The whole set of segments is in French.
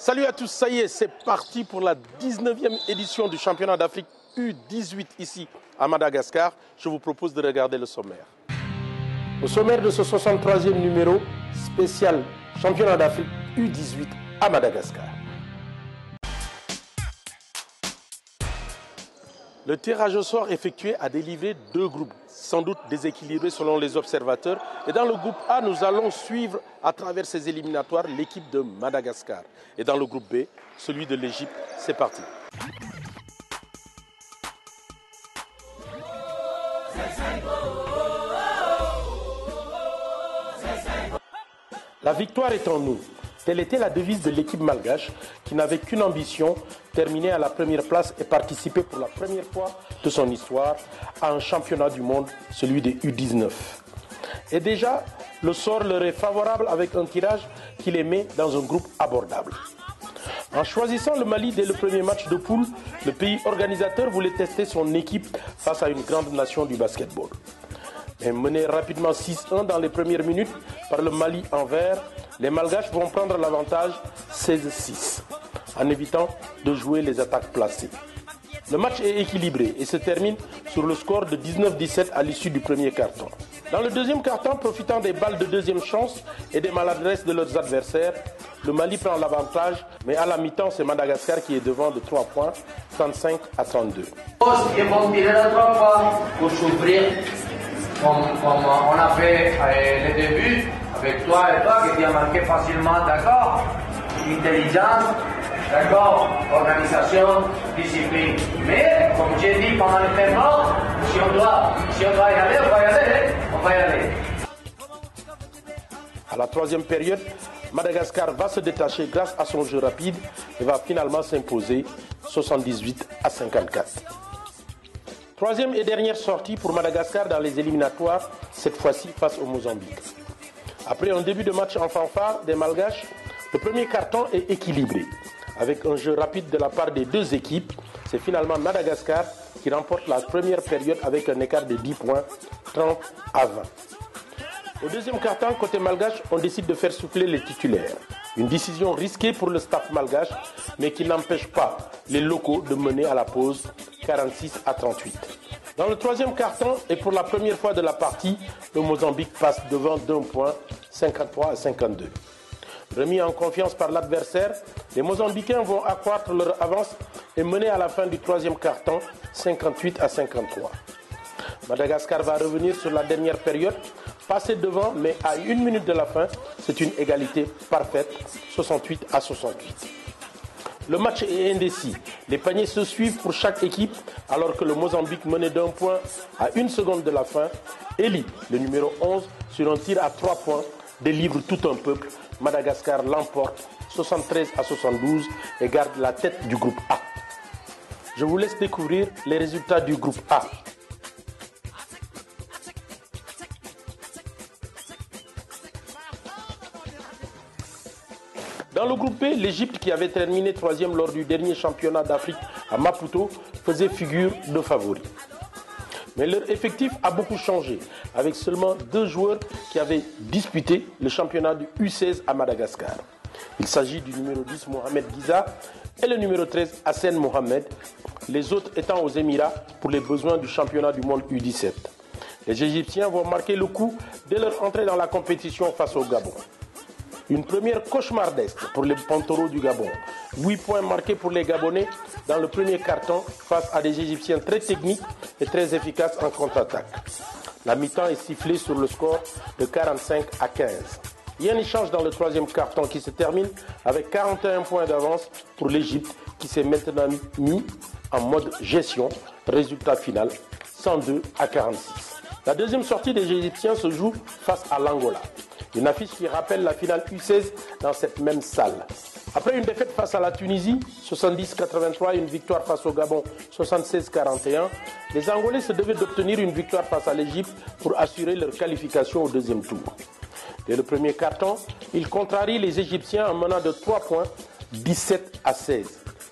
Salut à tous, ça y est, c'est parti pour la 19e édition du championnat d'Afrique U18 ici à Madagascar. Je vous propose de regarder le sommaire. Au sommaire de ce 63e numéro spécial championnat d'Afrique U18 à Madagascar. Le tirage au sort effectué a délivré deux groupes, sans doute déséquilibrés selon les observateurs. Et dans le groupe A, nous allons suivre à travers ces éliminatoires l'équipe de Madagascar. Et dans le groupe B, celui de l'Égypte. C'est parti. La victoire est en nous. Telle était la devise de l'équipe malgache qui n'avait qu'une ambition, terminer à la première place et participer pour la première fois de son histoire à un championnat du monde, celui des U19. Et déjà, le sort leur est favorable avec un tirage qui les met dans un groupe abordable. En choisissant le Mali dès le premier match de poule, le pays organisateur voulait tester son équipe face à une grande nation du basketball. Mais menés rapidement 6-1 dans les premières minutes par le Mali en vert, les Malgaches vont prendre l'avantage 16-6 en évitant de jouer les attaques placées. Le match est équilibré et se termine sur le score de 19-17 à l'issue du premier quart-temps. Dans le deuxième quart-temps, profitant des balles de deuxième chance et des maladresses de leurs adversaires, le Mali prend l'avantage, mais à la mi-temps, c'est Madagascar qui est devant de 3 points, 35-32. Ils vont tirer de 3 points pour s'ouvrir, comme on a fait le début, avec toi et toi, qui a marqué facilement, d'accord? Intelligence, d'accord? Organisation, discipline. Mais, comme j'ai dit pendant le temps, si on doit y aller, on va y aller. À la troisième période, Madagascar va se détacher grâce à son jeu rapide et va finalement s'imposer 78-54. Troisième et dernière sortie pour Madagascar dans les éliminatoires, cette fois-ci face au Mozambique. Après un début de match en fanfare des Malgaches, le premier quart-temps est équilibré. Avec un jeu rapide de la part des deux équipes, c'est finalement Madagascar qui remporte la première période avec un écart de 10 points, 30-20. Au deuxième quart-temps, côté malgache, on décide de faire souffler les titulaires. Une décision risquée pour le staff malgache, mais qui n'empêche pas les locaux de mener à la pause 46-38. Dans le troisième quart-temps, et pour la première fois de la partie, le Mozambique passe devant d'un point, 53-52. Remis en confiance par l'adversaire, les Mozambicains vont accroître leur avance et mener à la fin du troisième quart-temps, 58-53. Madagascar va revenir sur la dernière période, passer devant, mais à 1 minute de la fin, c'est une égalité parfaite, 68-68. Le match est indécis. Les paniers se suivent pour chaque équipe, alors que le Mozambique menait d'un point à 1 seconde de la fin. Eli, le numéro 11, sur un tir à 3 points, délivre tout un peuple. Madagascar l'emporte 73-72 et garde la tête du groupe A. Je vous laisse découvrir les résultats du groupe A. Dans le groupe B, l'Égypte, qui avait terminé 3e lors du dernier championnat d'Afrique à Maputo, faisait figure de favori. Mais leur effectif a beaucoup changé, avec seulement 2 joueurs qui avaient disputé le championnat du U16 à Madagascar. Il s'agit du numéro 10 Mohamed Giza et le numéro 13 Hassan Mohamed, les autres étant aux Émirats pour les besoins du championnat du monde U17. Les Égyptiens vont marquer le coup dès leur entrée dans la compétition face au Gabon. Une première cauchemardesque pour les Panteros du Gabon. 8 points marqués pour les Gabonais dans le premier quart-temps face à des Égyptiens très techniques et très efficaces en contre-attaque. La mi-temps est sifflée sur le score de 45-15. Il y a un échange dans le troisième quart-temps qui se termine avec 41 points d'avance pour l'Égypte qui s'est maintenant mis en mode gestion. Résultat final, 102-46. La deuxième sortie des Égyptiens se joue face à l'Angola. Une affiche qui rappelle la finale U16 dans cette même salle. Après une défaite face à la Tunisie, 70-83, et une victoire face au Gabon, 76-41, les Angolais se devaient d'obtenir une victoire face à l'Égypte pour assurer leur qualification au deuxième tour. Dès le premier quart-temps, ils contrarient les Égyptiens en menant de 3 points, 17-16.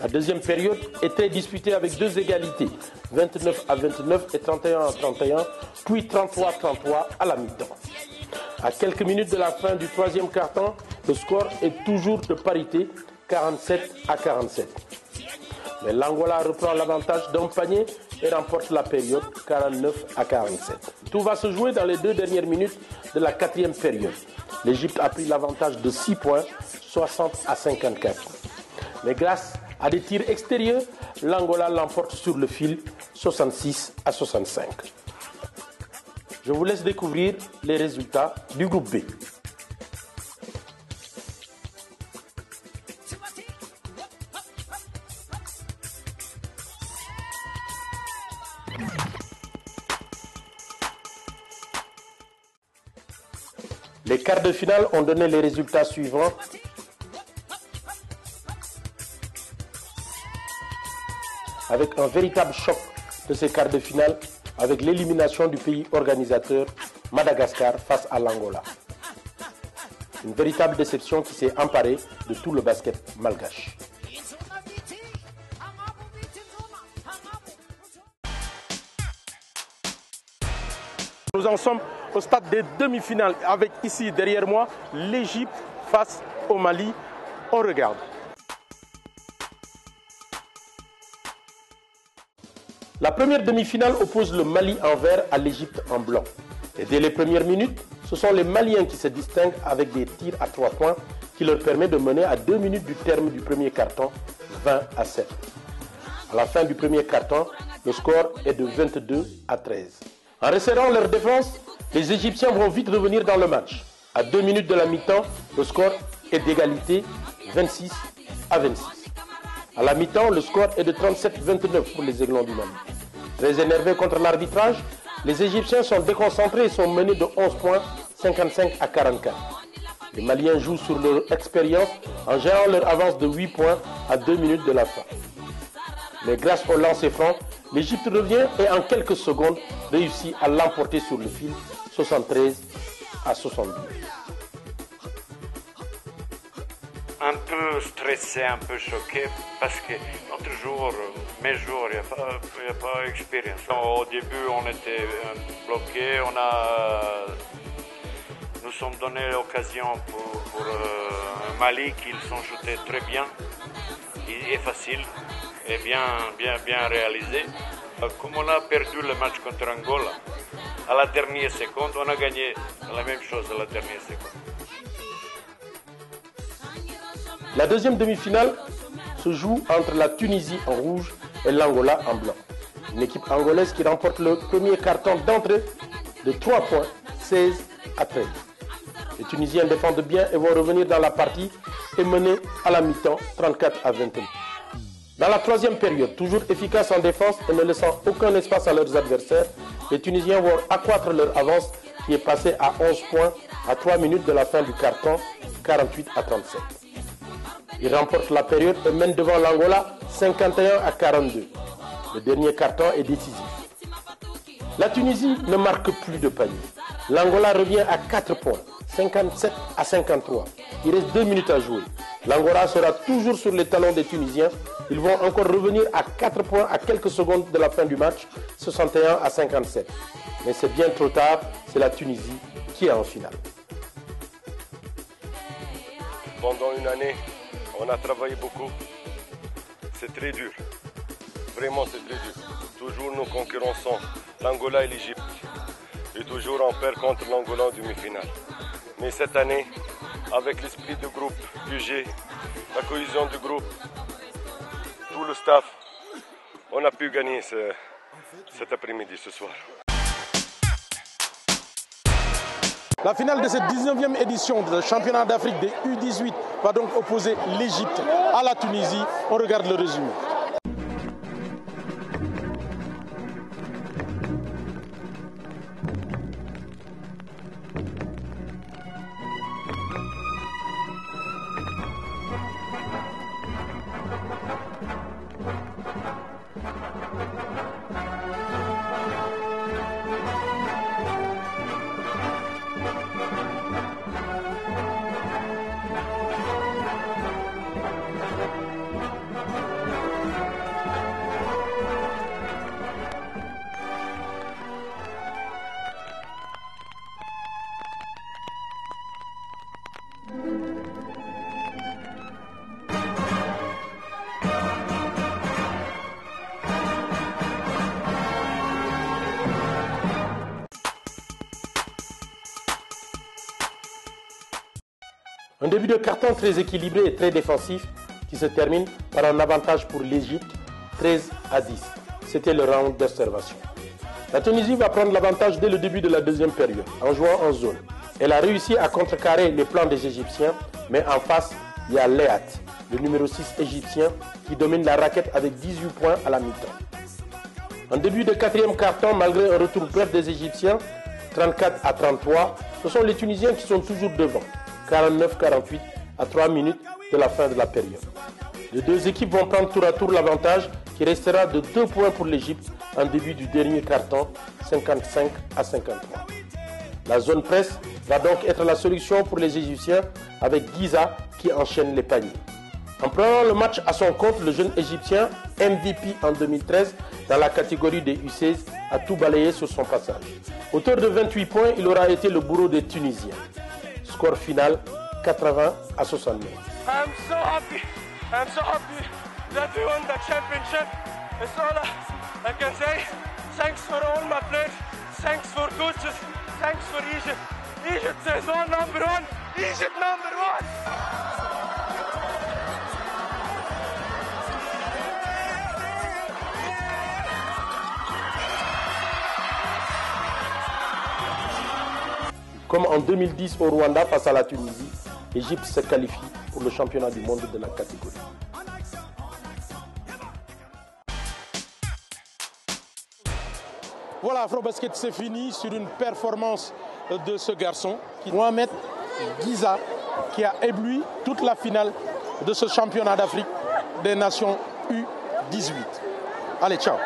La deuxième période était disputée avec 2 égalités, 29-29 et 31-31, puis 33-33 à la mi-temps. À quelques minutes de la fin du troisième quart-temps, le score est toujours de parité, 47-47. Mais l'Angola reprend l'avantage d'un panier et remporte la période 49-47. Tout va se jouer dans les 2 dernières minutes de la 4e période. L'Égypte a pris l'avantage de 6 points, 60-54. Mais grâce à des tirs extérieurs, l'Angola l'emporte sur le fil, 66-65. Je vous laisse découvrir les résultats du groupe B. Les quarts de finale ont donné les résultats suivants. Avec un véritable choc de ces quarts de finale, avec l'élimination du pays organisateur, Madagascar, face à l'Angola. Une véritable déception qui s'est emparée de tout le basket malgache. Nous en sommes au stade des demi-finales avec ici derrière moi l'Égypte face au Mali. On regarde. La première demi-finale oppose le Mali en vert à l'Égypte en blanc. Et dès les premières minutes, ce sont les Maliens qui se distinguent avec des tirs à 3 points qui leur permettent de mener à 2 minutes du terme du premier quart-temps, 20-7. À la fin du premier quart-temps, le score est de 22-13. En resserrant leur défense, les Égyptiens vont vite revenir dans le match. À 2 minutes de la mi-temps, le score est d'égalité, 26-26. À la mi-temps, le score est de 37-29 pour les Aiglons du Mali. Très énervés contre l'arbitrage, les Égyptiens sont déconcentrés et sont menés de 11 points, 55-44. Les Maliens jouent sur leur expérience en gérant leur avance de 8 points à 2 minutes de la fin. Mais grâce au lancer franc, l'Égypte revient et en quelques secondes réussit à l'emporter sur le fil, 73-72. Un peu stressé, un peu choqué parce que notre jour, mes jours, il n'y a pas d'expérience. Au début, on était bloqués, nous sommes donné l'occasion pour Mali qu'ils sont shootés très bien et facile et bien réalisé. Comme on a perdu le match contre Angola, à la dernière seconde, on a gagné la même chose à la dernière seconde. La deuxième demi-finale se joue entre la Tunisie en rouge et l'Angola en blanc. Une équipe angolaise qui remporte le premier carton d'entrée de 3 points, 16-13. Les Tunisiens défendent bien et vont revenir dans la partie et mener à la mi-temps 34-21. Dans la troisième période, toujours efficaces en défense et ne laissant aucun espace à leurs adversaires, les Tunisiens vont accroître leur avance qui est passée à 11 points à 3 minutes de la fin du carton, 48-37. Ils remportent la période et mènent devant l'Angola 51-42. Le dernier carton est décisif. La Tunisie ne marque plus de panier. L'Angola revient à 4 points, 57-53. Il reste 2 minutes à jouer. L'Angola sera toujours sur les talons des Tunisiens. Ils vont encore revenir à 4 points à quelques secondes de la fin du match, 61-57. Mais c'est bien trop tard, c'est la Tunisie qui est en finale. Pendant une année, on a travaillé beaucoup. C'est très dur. Vraiment, c'est très dur. Toujours nous concurrençons l'Angola et l'Égypte. Et toujours on perd contre l'Angola en demi-finale. Mais cette année, avec l'esprit de groupe que j'ai, la cohésion du groupe, tout le staff, on a pu gagner cet après-midi, ce soir. La finale de cette 19e édition du championnat d'Afrique des U18 va donc opposer l'Égypte à la Tunisie. On regarde le résumé. Un début de carton très équilibré et très défensif qui se termine par un avantage pour l'Égypte, 13 à 10. C'était le round d'observation. La Tunisie va prendre l'avantage dès le début de la deuxième période, en jouant en zone. Elle a réussi à contrecarrer les plans des Égyptiens, mais en face, il y a Léat, le numéro 6 égyptien, qui domine la raquette avec 18 points à la mi-temps. En début de quatrième carton, malgré un retour bref des Égyptiens, 34 à 33, ce sont les Tunisiens qui sont toujours devant, 49-48 à 3 minutes de la fin de la période. Les deux équipes vont prendre tour à tour l'avantage qui restera de 2 points pour l'Égypte en début du dernier carton, 55 à 53. La zone presse va donc être la solution pour les Égyptiens avec Giza qui enchaîne les paniers. En prenant le match à son compte, le jeune Égyptien, MVP en 2013 dans la catégorie des U16, a tout balayé sur son passage. Auteur de 28 points, il aura été le bourreau des Tunisiens. Score final, 80 à 69. I'm so happy that we won the championship. It's all I can say. Thanks for all my players. Thanks for coaches. Thanks for Egypt. Egypt is number one. Egypt number one. Comme en 2010 au Rwanda face à la Tunisie, l'Égypte se qualifie pour le championnat du monde de la catégorie. Voilà, Afrobasket, c'est fini sur une performance de ce garçon, Mohamed Giza, qui a ébloui toute la finale de ce championnat d'Afrique des Nations U18. Allez, ciao.